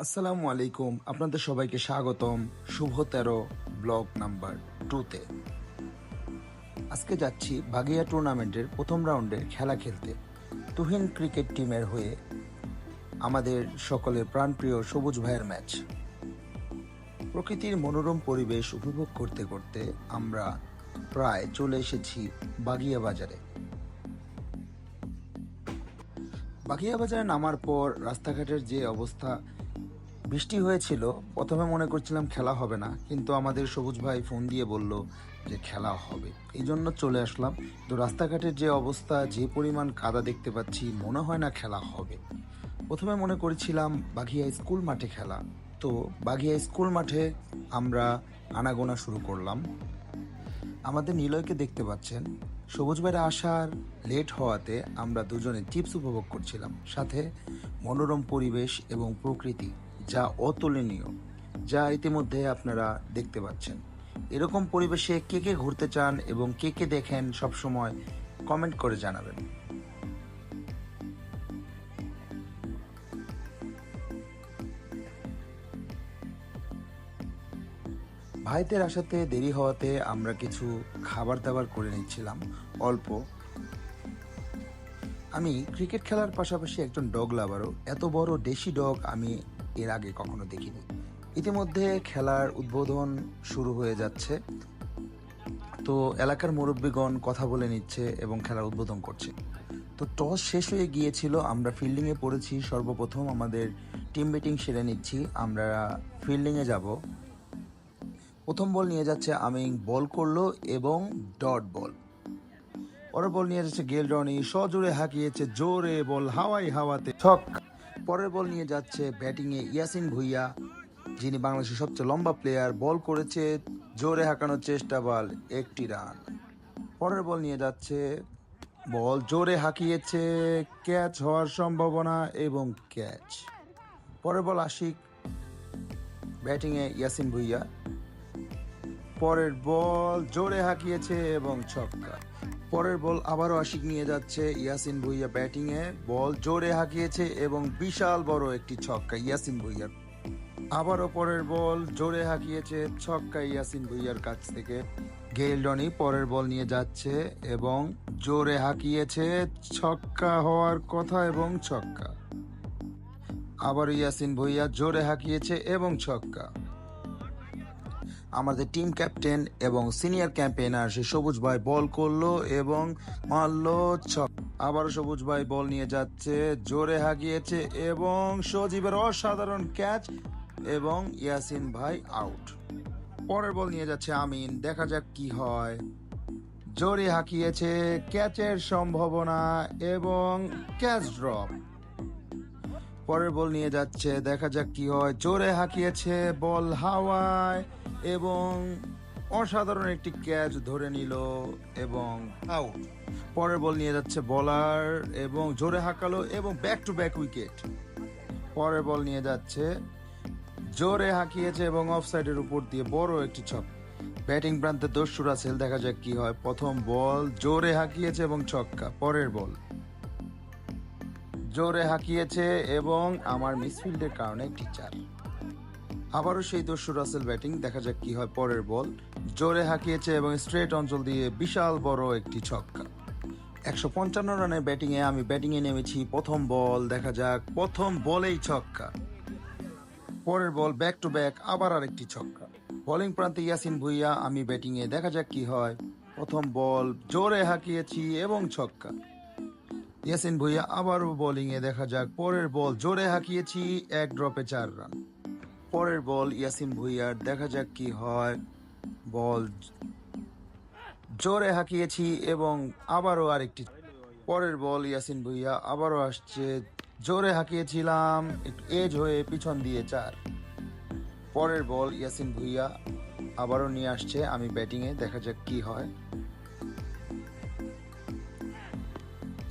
আসসালামু আলাইকুম, আপনাদের সবাইকে স্বাগতম শুভ 13 ব্লগ নাম্বার 2-তে। আজকে যাচ্ছি বাগিয়া টুর্নামেন্টের প্রথম রাউন্ডের খেলা খেলতে। তুহিন ক্রিকেট টিমের হয়ে আমাদের সকলের প্রাণপ্রিয় সবুজ ভাইয়ের ম্যাচ। প্রকৃতির মনোরম পরিবেশ উপভোগ করতে করতে আমরা প্রায় চলে এসেছি বাগিয়া বাজারে। বাগিয়া বাজারে নামার পর রাস্তাঘাটের যে অবস্থা, বৃষ্টি হয়েছিল। প্রথমে মনে করছিলাম খেলা হবে না, কিন্তু আমাদের সবুজ ভাই ফোন দিয়ে বলল যে খেলা হবে, এই জন্য চলে আসলাম। তো রাস্তাঘাটের যে অবস্থা, যে পরিমাণ কাদা দেখতে পাচ্ছি, মনে হয় না খেলা হবে। প্রথমে মনে করেছিলাম বাঘিয়া স্কুল মাঠে খেলা। তো বাঘিয়া স্কুল মাঠে আমরা আনাগোনা শুরু করলাম। আমাদের নিলয়কে দেখতে পাচ্ছেন। সবুজ ভাইয়ের আসার লেট হওয়াতে আমরা দুজনে চিপস উপভোগ করছিলাম, সাথে মনোরম পরিবেশ এবং প্রকৃতি যা অতুলনীয়, যা ইতিমধ্যে আপনারা দেখতে পাচ্ছেন। এরকম পরিবেশে কে কে ঘুরতে চান এবং কে কে দেখেন সবসময় কমেন্ট করে জানাবেন। ভাইদের আসাতে দেরি হওয়াতে আমরা কিছু খাবার দাবার করে নিচ্ছিলাম অল্প। আমি ক্রিকেট খেলার পাশাপাশি একজন ডগ লাভারও। এত বড় দেশি ডগ আমি এর আগে কখনো দেখিনি। ইতিমধ্যে খেলার উদ্বোধন শুরু হয়ে যাচ্ছে। তো এলাকার মুরব্বীগণ কথা বলে নিচ্ছে এবং খেলার উদ্বোধন করছে। তো টস শেষ হয়ে গিয়েছিল, আমরা ফিল্ডিংয়ে পড়েছি। সর্বপ্রথম আমাদের টিম ব্যাটিং সেরে নিচ্ছি, আমরা ফিল্ডিংয়ে যাব। প্রথম বল নিয়ে যাচ্ছে আমিন, বল করলো এবং ডট বল। পরের বল নিয়ে যাচ্ছে গেল রনি, সজোরে হাঁকিয়েছে, জোরে বল হাওয়াতে ছক। পরের বল নিয়ে যাচ্ছে ব্যাটিংয়ে ইয়াসিন ভুইয়া, যিনি বাংলাদেশের সবচেয়ে লম্বা প্লেয়ার। বল করেছে, জোরে হাঁকানোর চেষ্টা, বল, একটি রান। পরের বল নিয়ে যাচ্ছে, বল জোরে হাঁকিয়েছে, ক্যাচ হওয়ার সম্ভাবনা এবং ক্যাচ। পরের বল আশিক, ব্যাটিংয়ে ইয়াসিন ভুইয়া। পরের বল জোরে হাঁকিয়েছে এবং ছক্কা। পরের বল আবারও আশিক নিয়ে যাচ্ছে, ইয়াসিন ভুইয়া ব্যাটিংয়ে, বল জোরে হাঁকিয়েছে এবং বিশাল বড় একটি ছক্কা ইয়াসিন ভুইয়ার। আবারও পরের বল জোরে হাঁকিয়েছে, ছক্কা ইয়াসিন ভুইয়ার কাছ থেকে। গেইল রনি পরের বল নিয়ে যাচ্ছে এবং জোরে হাঁকিয়েছে, ছক্কা হওয়ার কথা এবং ছক্কা। আবার ইয়াসিন ভুইয়া জোরে হাঁকিয়েছে এবং ছক্কা। আমাদের টিম ক্যাপ্টেন এবং সিনিয়র ক্যাম্পেইনার সে সবুজ ভাই বল করলো এবং মারলো ছক। আবারও সবুজ ভাই বল নিয়ে যাচ্ছে, জোরে হাঁকিয়েছে এবং সজীবের অসাধারণ ক্যাচ এবং ইয়াসিন ভাই আউট। পরের বল নিয়ে যাচ্ছে আমিন, দেখা যাক কি হয়। জোরে হাঁকিয়েছে, ক্যাচের সম্ভাবনা এবং ক্যাচ ড্রপ। পরের বল নিয়ে যাচ্ছে, দেখা যাক কি হয়। জোরে হাঁকিয়েছে, বল হাওয়ায় এবং অসাধারণ একটি ক্যাচ ধরে নিল এবং আউট। পরের বল নিয়ে যাচ্ছে বলার এবং জোরে হাঁকালো এবং ব্যাক টু ব্যাক উইকেট। পরের বল নিয়ে যাচ্ছে, জোরে হাঁকিয়েছে এবং অফসাইডের উপর দিয়ে বড় একটি ছক। ব্যাটিং প্রান্তে দস্যু রাসেল, দেখা যাক কি হয়। প্রথম বল জোরে হাঁকিয়েছে এবং ছক্কা। পরের বল জোরে হাঁকিয়েছে এবং আমার মিসফিল্ডের কারণে একটি চার। আবারও সেই দস্যু রাসেল ব্যাটিং, দেখা যাক কি হয়। পরের বল জোরে হাঁকিয়েছে এবং স্ট্রেট অঞ্চল দিয়ে বিশাল বড় একটি ছক্কা। 155 রানের ব্যাটিংয়ে আমি ব্যাটিংয়ে নেমেছি। প্রথম বল, দেখা যাক, প্রথম বলেই ছক্কা। পরের বল ব্যাক টু ব্যাক, আবার আরেকটি ছক্কা। বোলিং প্রান্তে ইয়াসিন ভুইয়া, আমি ব্যাটিংয়ে, দেখা যাক কি হয়। প্রথম বল জোরে হাঁকিয়েছি এবং ছক্কা। ইয়াসিন ভুইয়া আবারও বোলিংয়ে, দেখা যাক। পরের বল জোরে হাঁকিয়েছি, এক ড্রপে 4 রান। পরের বল ইয়াসিন ভুইয়ার, দেখা যাক কি হয়। বল জোরে হাঁকিয়েছি এবং আবারও আরেকটি। পরের বল ইয়াসিন ভুইয়া আবারও আসছে, জোরে হাঁকিয়েছিলাম, একটু এজ হয়ে পিছন দিয়ে 4। পরের বল ইয়াসিন ভুইয়া আবারও নিয়ে আসছে, আমি ব্যাটিংয়ে, দেখা যাক কি হয়।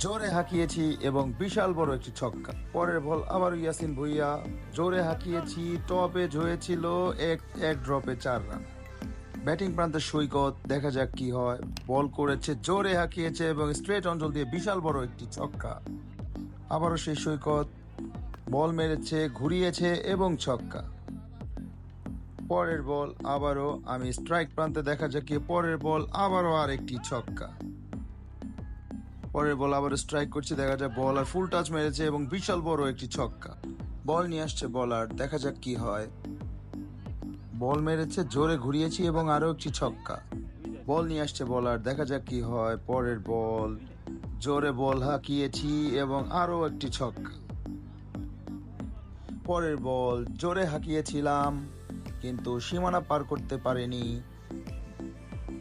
জোরে হাঁকিয়েছি এবং বিশাল বড় একটি ছক্কা। পরের বল আবার ইয়াসিন ভুইয়া, জোরে হাঁকিয়েছি, টপ এজ হয়েছিল, এক ড্রপে 4 রান। ব্যাটিং প্রান্তে সৈকত, দেখা যাক কি হয়। বল করেছে, জোরে হাঁকিয়েছে এবং স্ট্রেট অঞ্চল দিয়ে বিশাল বড় একটি ছক্কা। আবারও সেই সৈকত, বল মেরেছে, ঘুরিয়েছে এবং ছক্কা। পরের বল আবারও আমি স্ট্রাইক প্রান্তে, দেখা যাক কি পরের বল আবারও আরেকটি ছক্কা। পরের বল আবার স্ট্রাইক করছে, দেখা যায় বলার ফুল টাচ মেরেছে এবং বিশাল বড় একটি ছক্কা। বল নিয়ে আসছে বলার, দেখা যাক কি হয়। বল মেরেছে, জোরে ঘুরিয়েছি এবং আরো একটি ছক্কা। বল নিয়ে আসছে বলার, দেখা যাক কি হয়। পরের বল জোরে বল হাঁকিয়েছি এবং আরো একটি ছক্কা। পরের বল জোরে হাঁকিয়েছিলাম কিন্তু সীমানা পার করতে পারেনি।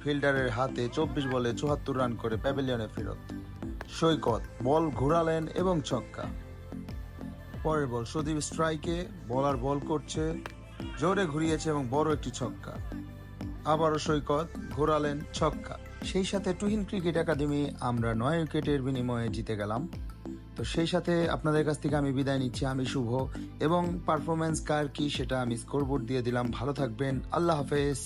ফিল্ডারের হাতে 24 বলে 74 রান করে প্যাভিলিয়নে ফেরত। সৈকত বল ঘুরালেন এবং ছক্কা। পরের বল সুদীপ স্ট্রাইকে, বলার বল করছে, জোরে ঘুরিয়েছে এবং বড় একটি ছক্কা। আবারও সৈকত ঘোরালেন, ছক্কা। সেই সাথে তুহিন ক্রিকেট একাডেমি আমরা 9 উইকেটের বিনিময়ে জিতে গেলাম। তো সেই সাথে আপনাদের কাছ থেকে আমি বিদায় নিচ্ছি, আমি শুভ, এবং পারফরমেন্স কার কি সেটা আমি স্কোরবোর্ড দিয়ে দিলাম। ভালো থাকবেন, আল্লাহ হাফেজ।